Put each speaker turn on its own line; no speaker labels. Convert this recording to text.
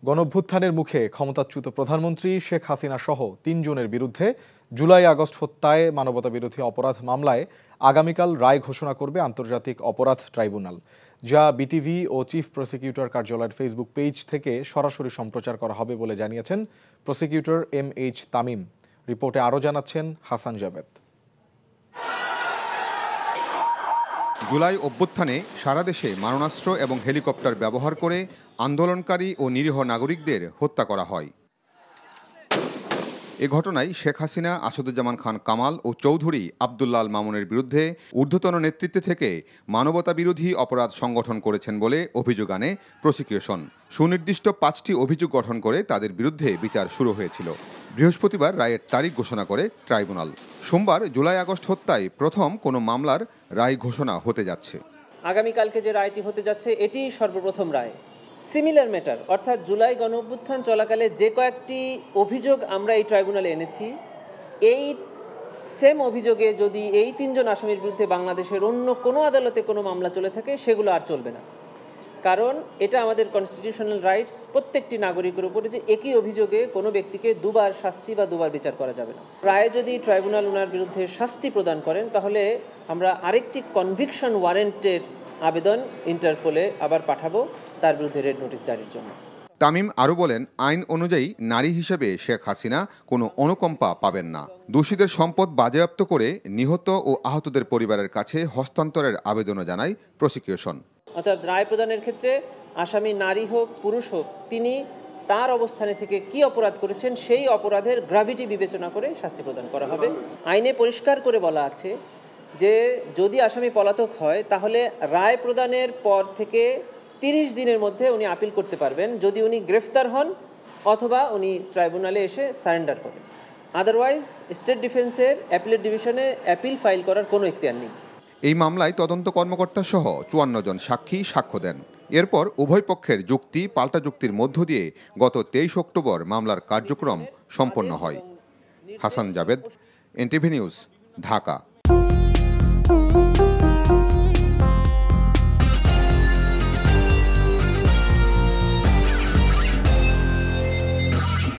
গণঅভ্যুত্থানের মুখে ক্ষমতাচ্যুত প্রধানমন্ত্রী শেখ হাসিনা সহ ৩ জনের বিরুদ্ধে জুলাই আগস্ট হত্যায় মানবতাবিরোধী অপরাধ মামলায় আগামীকাল রায় ঘোষণা করবে আন্তর্জাতিক অপরাধ ট্রাইব্যুনাল, যা বিটিভি ও চিফ প্রসিকিউটর কার্যালয়ের ফেসবুক পেজ থেকে সরাসরি সম্প্রচার করা হবে বলে জানিয়েছেন প্রসিকিউটর MH তামিম। রিপোর্টে আরও জানাচ্ছেন হাসান জাবেদ।
জুলাই অভ্যুত্থানে সারা দেশে মারণাস্ত্র এবং হেলিকপ্টার ব্যবহার করে আন্দোলনকারী ও নিরীহ নাগরিকদের হত্যা করা হয়। এ ঘটনায় শেখ হাসিনা, আসাদুজ্জামান খান কামাল ও চৌধুরী আব্দুল্লাহ আল মামুনের বিরুদ্ধে ঊর্ধ্বতন নেতৃত্ব থেকে মানবতাবিরোধী অপরাধ সংগঠন করেছেন বলে অভিযোগ আনে প্রসিকিউশন। সুনির্দিষ্ট 5টি অভিযোগ গঠন করে তাদের বিরুদ্ধে বিচার শুরু হয়েছিল। বৃহস্পতিবার রায়ের তারিখ ঘোষণা করে ট্রাইব্যুনাল। সোমবার জুলাই আগস্ট হত্যায় প্রথম কোনো মামলার রায় ঘোষণা হতে যাচ্ছে।
আগামীকালকে যে রায়টি হতে যাচ্ছে এটি সর্বপ্রথম রায়। সিমিলার ম্যাটার অর্থাৎ জুলাই গণঅভ্যুত্থান চলাকালে যে কয়েকটি অভিযোগ আমরা এই ট্রাইব্যুনালে এনেছি, এই সেম অভিযোগে যদি এই 3 জন আসামির বিরুদ্ধে বাংলাদেশের অন্য কোনো আদালতে কোনো মামলা চলে থাকে সেগুলো আর চলবে না। কারণ এটা আমাদের কনস্টিটিউশনাল রাইটস, প্রত্যেকটি নাগরিকের উপরে যে একই অভিযোগে কোনো ব্যক্তিকে দুবার শাস্তি বা দুবার বিচার করা যাবে না। রায়ে যদি ট্রাইব্যুনাল ওনার বিরুদ্ধে শাস্তি প্রদান করেন তাহলে আমরা আরেকটি কনভিকশন ওয়ারেন্টের আবেদন ইন্টারপোলে আবার পাঠাবো তার বিরুদ্ধে রেড নোটিশ জারির জন্য।
তামিম আরও বলেন, আইন অনুযায়ী নারী হিসেবে শেখ হাসিনা কোনো অনুকম্পা পাবেন না। দোষীদের সম্পদ বাজেয়াপ্ত করে নিহত ও আহতদের পরিবারের কাছে হস্তান্তরের আবেদনও জানায় প্রসিকিউশন।
অর্থাৎ রায় প্রদানের ক্ষেত্রে আসামি নারী হোক পুরুষ হোক, তিনি তার অবস্থানে থেকে কি অপরাধ করেছেন সেই অপরাধের গ্র্যাভিটি বিবেচনা করে শাস্তি প্রদান করা হবে। আইনে পরিষ্কার করে বলা আছে যে যদি আসামি পলাতক হয় তাহলে রায় প্রদানের পর থেকে 30 দিনের মধ্যে উনি আপিল করতে পারবেন, যদি উনি গ্রেফতার হন অথবা উনি ট্রাইব্যুনালে এসে সারেন্ডার করেন। আদারওয়াইজ স্টেট ডিফেন্সের অ্যাপিলেট ডিভিশনে অ্যাপিল ফাইল করার কোনো এখতিয়ার নেই।
এই মামলায় তদন্ত কর্মকর্তা সহ 54 জন সাক্ষী সাক্ষ্য দেন। এরপর উভয় পক্ষের যুক্তি পাল্টা যুক্তির মধ্য দিয়ে গত 23 অক্টোবর মামলার কার্যক্রম সম্পন্ন হয়। Hasan Jabed, NTV news, Dhaka.